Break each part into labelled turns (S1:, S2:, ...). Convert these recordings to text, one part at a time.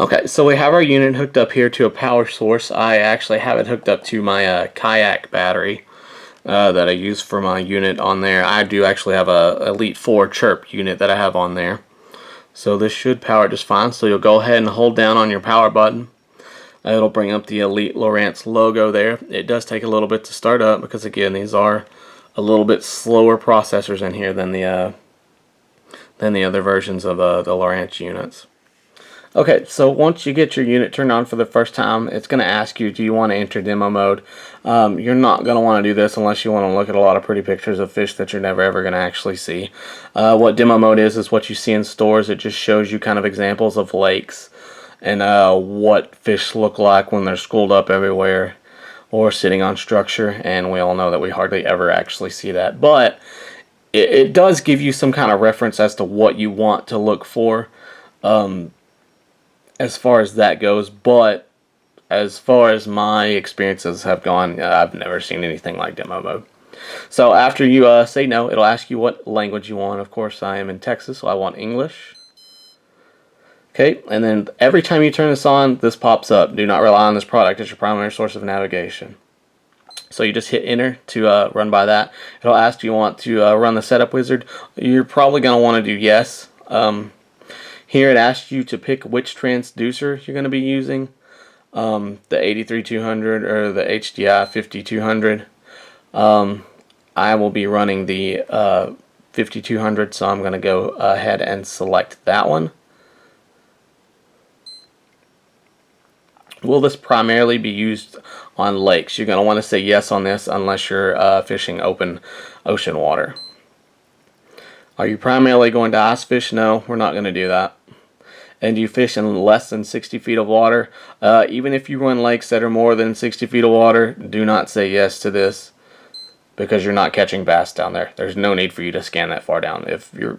S1: Okay, so we have our unit hooked up here to a power source. I actually have it hooked up to my kayak battery that I use for my unit on there. I do actually have a Elite 4 Chirp unit that I have on there. So this should power just fine. So you'll go ahead and hold down on your power button. It'll bring up the Elite Lowrance logo there. It does take a little bit to start up because, again, these are a little bit slower processors in here than the other versions of the Lowrance units. Okay, so once you get your unit turned on for the first time, it's going to ask you, do you want to enter demo mode? You're not going to want to do this unless you want to look at a lot of pretty pictures of fish that you're never ever going to actually see. What demo mode is what you see in stores. It just shows you kind of examples of lakes and what fish look like when they're schooled up everywhere or sitting on structure, and we all know that we hardly ever actually see that. But it does give you some kind of reference as to what you want to look for. As far as that goes, but as far as my experiences have gone, I've never seen anything like demo mode. So after you say no, it'll ask you what language you want. Of course, I am in Texas, so I want English. Okay, and then every time you turn this on, this pops up. Do not rely on this product as your primary source of navigation. So you just hit enter to run by that. It'll ask, do you want to run the setup wizard? You're probably going to want to do yes. Here it asks you to pick which transducer you're going to be using, the 83200 or the HDI 5200. I will be running the 5200, so I'm going to go ahead and select that one. Will this primarily be used on lakes? You're going to want to say yes on this unless you're fishing open ocean water. Are you primarily going to ice fish? No, we're not going to do that. And you fish in less than 60 feet of water. Even if you run lakes that are more than 60 feet of water, do not say yes to this because you're not catching bass down there. There's no need for you to scan that far down. If you're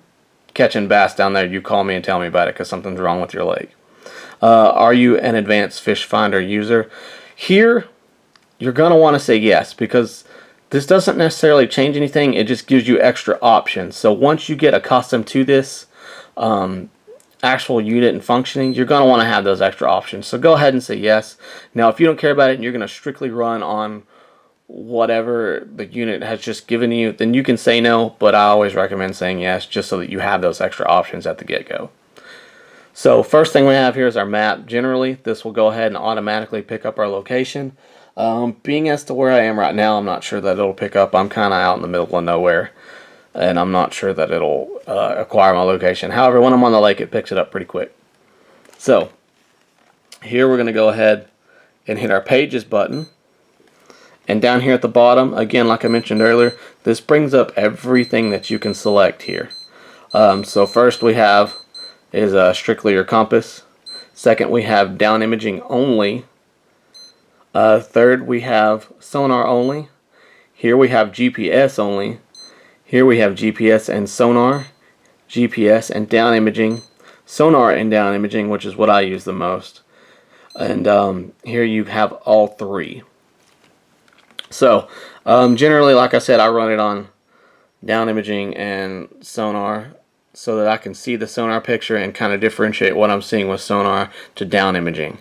S1: catching bass down there, you call me and tell me about it because something's wrong with your lake. Are you an advanced fish finder user? Here, you're going to want to say yes because this doesn't necessarily change anything. It just gives you extra options. So once you get accustomed to this actual unit and functioning, you're going to want to have those extra options. So go ahead and say yes. Now, if you don't care about it and you're going to strictly run on whatever the unit has just given you, then you can say no, but I always recommend saying yes just so that you have those extra options at the get-go. So first thing we have here is our map. Generally, this will go ahead and automatically pick up our location. Being as to where I am right now, I'm not sure that it'll pick up. I'm kind of out in the middle of nowhere, and I'm not sure that it'll acquire my location. However, when I'm on the lake, it picks it up pretty quick. So here we're going to go ahead and hit our Pages button. And down here at the bottom, again, like I mentioned earlier, this brings up everything that you can select here. So first we have is strictly your compass. Second, we have down imaging only. Third, we have sonar only. Here we have GPS only. Here we have GPS and sonar, GPS and down imaging, sonar and down imaging, which is what I use the most. And here you have all three. So generally, like I said, I run it on down imaging and sonar so that I can see the sonar picture and kind of differentiate what I'm seeing with sonar to down imaging.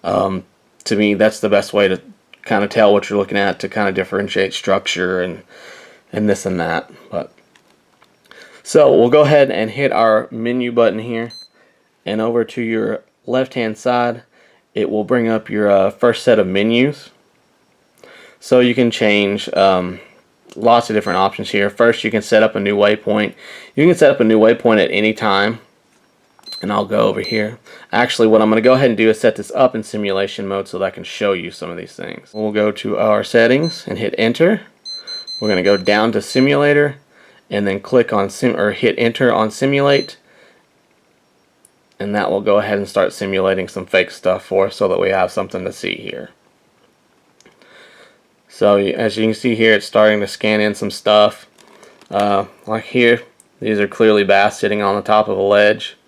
S1: To me, that's the best way to kind of tell what you're looking at, to kind of differentiate structure and this and that. But so we'll go ahead and hit our menu button here, and over to your left hand side it will bring up your first set of menus. So you can change lots of different options here. First, you can set up a new waypoint. You can set up a new waypoint at any time, and I'll go over here. Actually, what I'm going to go ahead and do is set this up in simulation mode so that I can show you some of these things. We'll go to our settings and hit enter. We're going to go down to simulator and then click on hit enter on simulate, and that will go ahead and start simulating some fake stuff for us so that we have something to see here. So as you can see here, it's starting to scan in some stuff. Like here, these are clearly bass sitting on the top of a ledge,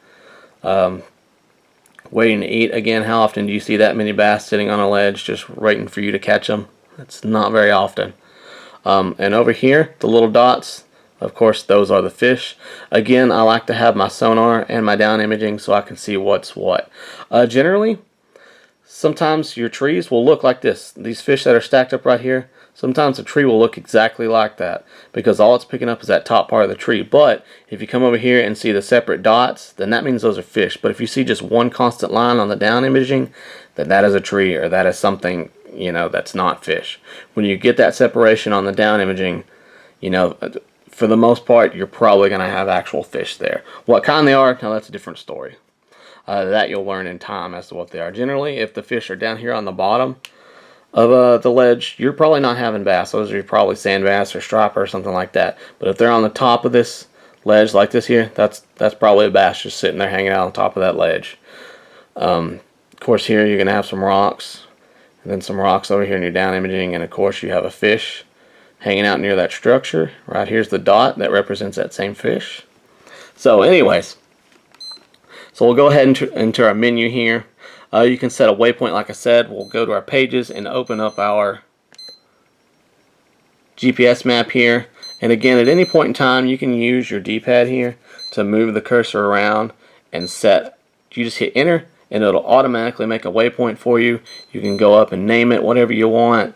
S1: waiting to eat. Again, how often do you see that many bass sitting on a ledge just waiting for you to catch them? It's not very often. And over here, the little dots, Of course, those are the fish. Again, I like to have my sonar and my down imaging so I can see what's what. Generally, sometimes your trees will look like this. These fish that are stacked up right here, sometimes a tree will look exactly like that because all it's picking up is that top part of the tree. But if you come over here and see the separate dots, then that means those are fish. But if you see just one constant line on the down imaging, then that is a tree, or that is something, you know, that's not fish. When you get that separation on the down imaging, you know, for the most part, you're probably going to have actual fish there. What kind they are, now that's a different story. That you'll learn in time as to what they are. Generally, if the fish are down here on the bottom of the ledge, you're probably not having bass. Those are probably sand bass or striper or something like that. But if they're on the top of this ledge like this here, that's probably a bass just sitting there hanging out on top of that ledge. Of course, here you're going to have some rocks, and then some rocks over here in your down imaging, and of course you have a fish hanging out near that structure. Right here's the dot that represents that same fish. So anyways, so we'll go ahead into our menu here. You can set a waypoint, like I said. We'll go to our pages and open up our GPS map here. And again, at any point in time, you can use your D-pad here to move the cursor around and set. You just hit enter and it'll automatically make a waypoint for you. You can go up and name it whatever you want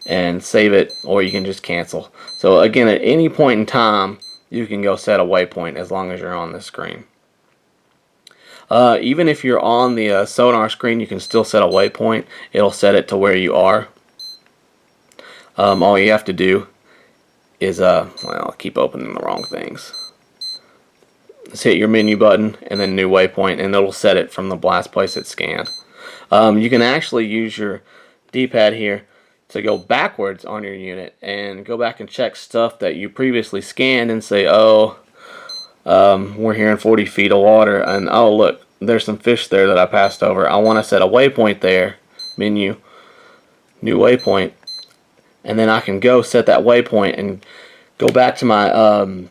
S1: and save it, or you can just cancel. So again, at any point in time, you can go set a waypoint as long as you're on the screen. Even if you're on the sonar screen, you can still set a waypoint. It'll set it to where you are. All you have to do is, well, I keep opening the wrong things. Just hit your menu button and then new waypoint, and it'll set it from the last place it's scanned. You can actually use your D-pad here to go backwards on your unit and go back and check stuff that you previously scanned and say, oh, we're here in 40 feet of water, and oh look, there's some fish there that I passed over. I want to set a waypoint there, menu, new waypoint, and then I can go set that waypoint and go back to my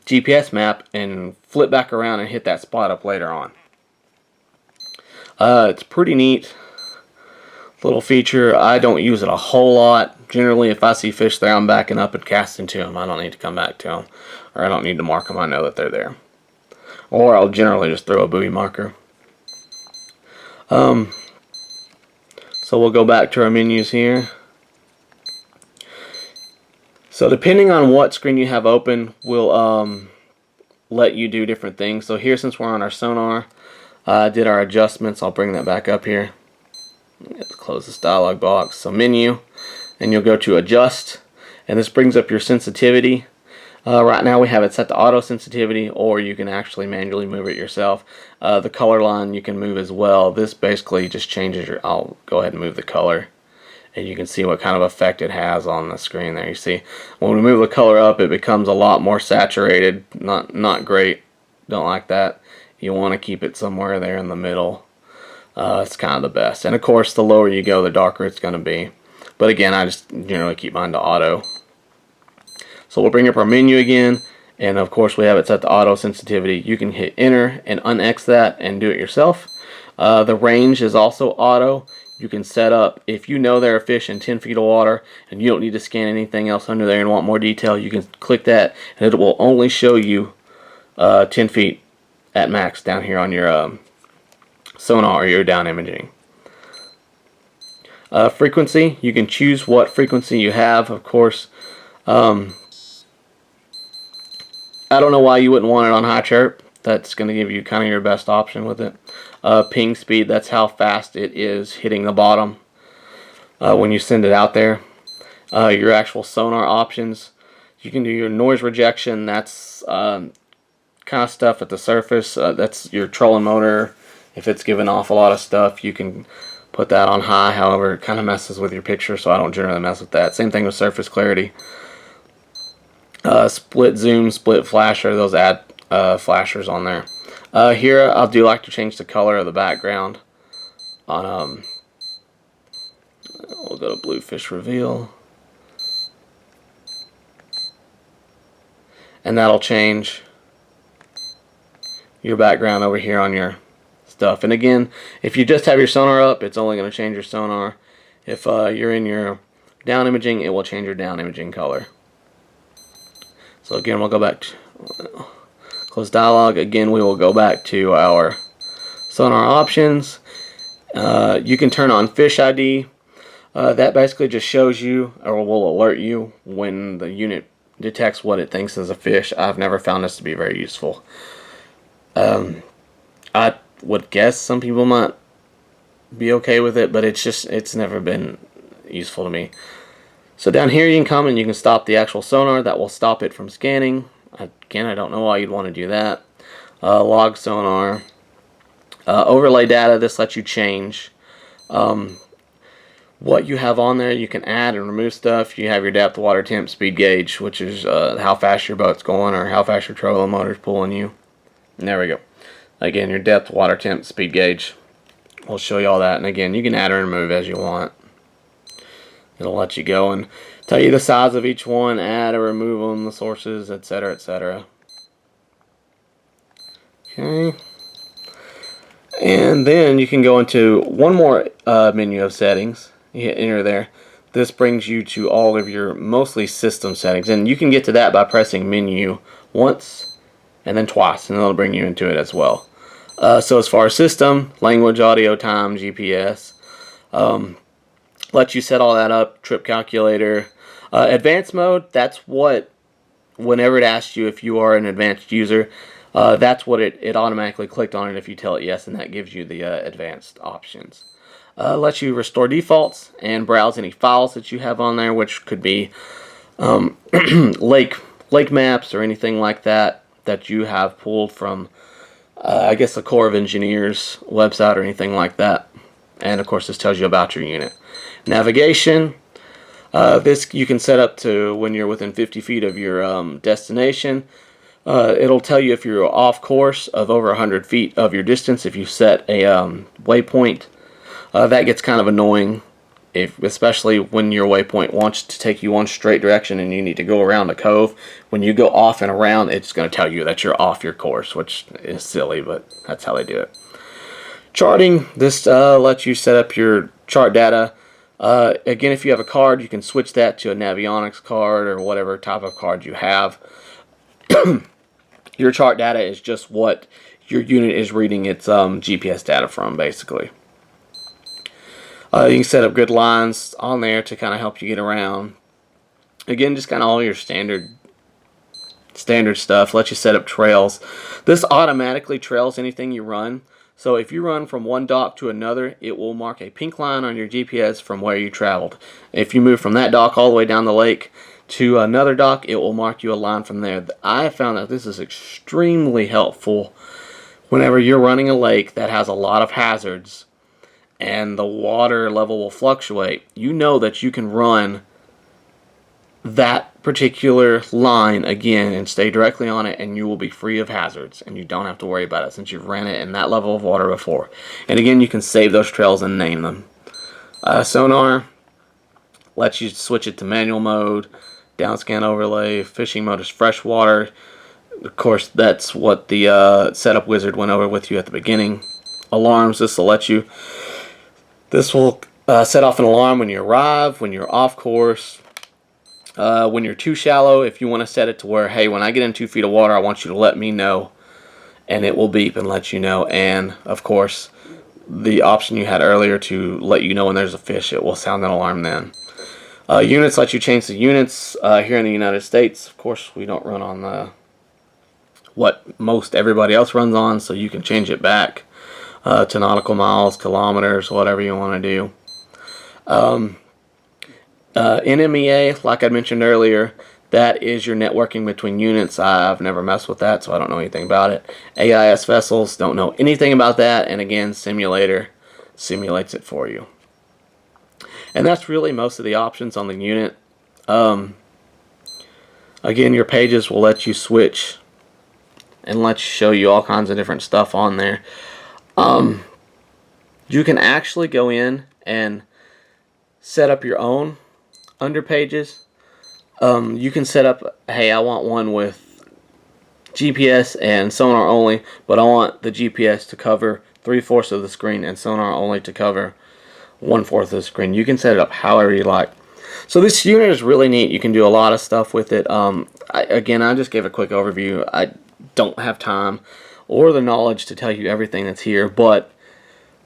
S1: GPS map and flip back around and hit that spot up later on. It's pretty neat little feature. I don't use it a whole lot. Generally, if I see fish there, I'm backing up and casting to them. I don't need to come back to them, or I don't need to mark them. I know that they're there. Or I'll generally just throw a buoy marker. So we'll go back to our menus here. So depending on what screen you have open, will let you do different things. So here, since we're on our sonar, I did our adjustments. I'll bring that back up here. Let's close this dialog box. So menu, and you'll go to adjust, and this brings up your sensitivity. Right now we have it set to auto sensitivity, or you can actually manually move it yourself. The color line you can move as well. This basically just changes your, I'll go ahead and move the color, and you can see what kind of effect it has on the screen there. You see, when we move the color up, it becomes a lot more saturated. Not great. Don't like that. You want to keep it somewhere there in the middle. It's kind of the best. And of course, the lower you go, the darker it's going to be. But again, I just generally keep mine to auto. So we'll bring up our menu again, and of course we have it set to auto sensitivity. You can hit enter and unX that and do it yourself. The range is also auto. You can set up, if you know there are fish in 10 feet of water and you don't need to scan anything else under there and want more detail, you can click that and it will only show you 10 feet at max down here on your sonar or your down imaging. Frequency, you can choose what frequency you have. Of course, I don't know why you wouldn't want it on high chirp. That's going to give you kind of your best option with it. Ping speed, that's how fast it is hitting the bottom when you send it out there. Your actual sonar options, you can do your noise rejection. That's kind of stuff at the surface. That's your trolling motor. If it's giving off a lot of stuff, you can put that on high. However, it kind of messes with your picture, so I don't generally mess with that. Same thing with surface clarity. Split zoom, split flasher, those add flashers on there. Here I do like to change the color of the background on we'll go to bluefish reveal, and that'll change your background over here on your stuff. And again, if you just have your sonar up, it's only going to change your sonar. If you're in your down imaging, it will change your down imaging color. So again, we'll go back Close dialog. Again, we will go back to our sonar options. You can turn on fish ID. That basically just shows you, or will alert you when the unit detects what it thinks is a fish. I've never found this to be very useful. I would guess some people might be okay with it, but it's never been useful to me. So down here you can come and you can stop the actual sonar. That will stop it from scanning. Again, I don't know why you'd want to do that. Log sonar. Overlay data, this lets you change what you have on there. You can add and remove stuff. You have your depth, water temp, speed gauge, which is how fast your boat's going or how fast your trolling motor's pulling you. And there we go. Again, your depth, water temp, speed gauge. We'll show you all that. And again, you can add or remove as you want. It'll let you go and tell you the size of each one, add or remove them, the sources, etc., etc. Okay. And then you can go into one more menu of settings. You hit enter there. This brings you to all of your mostly system settings. And you can get to that by pressing menu once and then twice, and it'll bring you into it as well. So as far as system, language, audio, time, GPS, let you set all that up, trip calculator. Advanced mode, that's what, whenever it asks you if you are an advanced user, that's what it automatically clicked on it if you tell it yes, and that gives you the advanced options. Lets you restore defaults and browse any files that you have on there, which could be lake maps or anything like that you have pulled from, I guess, the Corps of Engineers website or anything like that. And of course, this tells you about your unit. Navigation. This you can set up to when you're within 50 feet of your destination. It'll tell you if you're off course of over 100 feet of your distance if you set a waypoint. That gets kind of annoying, especially when your waypoint wants to take you one straight direction and you need to go around a cove. When you go off and around, it's going to tell you that you're off your course, which is silly, but that's how they do it. Charting. This lets you set up your chart data. Again, if you have a card, you can switch that to a Navionics card or whatever type of card you have. Your chart data is just what your unit is reading its GPS data from, basically. You can set up grid lines on there to kind of help you get around. Again, just kind of all your standard stuff. Let you set up trails. This automatically trails anything you run. So if you run from one dock to another, it will mark a pink line on your GPS from where you traveled. If you move from that dock all the way down the lake to another dock, it will mark you a line from there. I have found that this is extremely helpful whenever you're running a lake that has a lot of hazards and the water level will fluctuate. You know that you can run that particular line again and stay directly on it, and you will be free of hazards, and you don't have to worry about it since you've ran it in that level of water before. And again, you can save those trails and name them. Sonar lets you switch it to manual mode, downscan overlay, fishing mode is freshwater. Of course, that's what the setup wizard went over with you at the beginning. Alarms, this will set off an alarm when you arrive, when you're off course, when you're too shallow. If you want to set it to where, hey, when I get in 2 feet of water, I want you to let me know, and it will beep and let you know. And of course, the option you had earlier to let you know when there's a fish, it will sound an alarm then. Units let you change the units. Here in the United States, of course, we don't run on what most everybody else runs on, so you can change it back to nautical miles, kilometers, whatever you want to do. NMEA, like I mentioned earlier, that is your networking between units. I've never messed with that, so I don't know anything about it. AIS vessels, don't know anything about that. And again, simulator simulates it for you. And that's really most of the options on the unit. Again, your pages will let you switch and let you show you all kinds of different stuff on there. You can actually go in and set up your own under pages. You can set up, hey, I want one with GPS and sonar only, but I want the GPS to cover 3/4 of the screen and sonar only to cover 1/4 of the screen. You can set it up however you like. So this unit is really neat. You can do a lot of stuff with it. again, I just gave a quick overview. I don't have time or the knowledge to tell you everything that's here, but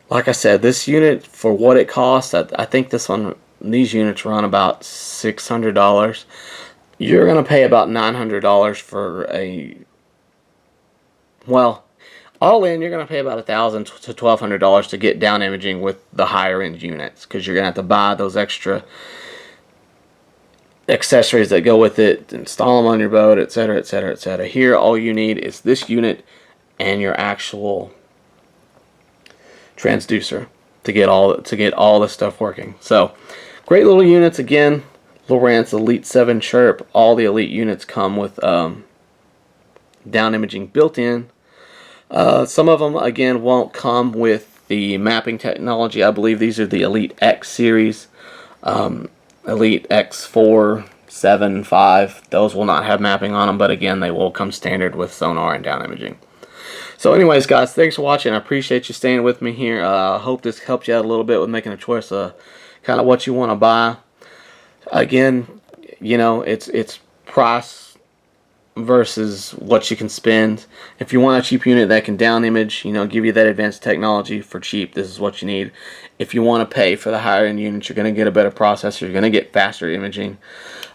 S1: like I said, this unit, for what it costs, I think these units run about $600. You're going to pay about $900 for well, all in, you're going to pay about $1,000 to $1,200 to get down imaging with the higher end units, because you're going to have to buy those extra accessories that go with it, install them on your boat, etc., etc., etc. Here, all you need is this unit and your actual transducer to get all this stuff working. So, great little units. Again, Lowrance Elite 7 Chirp. All the Elite units come with down imaging built in. Some of them, again, won't come with the mapping technology. I believe these are the Elite X series. Elite X4, 7, 5. Those will not have mapping on them, but again, they will come standard with sonar and down imaging. So anyways, guys, thanks for watching. I appreciate you staying with me here. I hope this helped you out a little bit with making a choice of kind of what you want to buy. Again, you know, it's price versus what you can spend. If you want a cheap unit that can down image, you know, give you that advanced technology for cheap, this is what you need. If you want to pay for the higher end units, you're going to get a better processor, you're going to get faster imaging,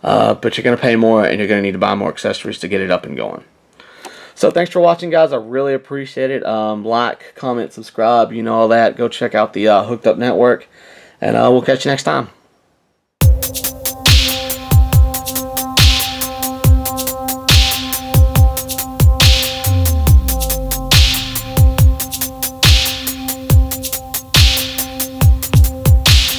S1: but you're going to pay more and you're going to need to buy more accessories to get it up and going. So thanks for watching, guys. I really appreciate it. Like, comment, subscribe, you know all that. Go check out the Hooked Up Network, and we'll catch you next time.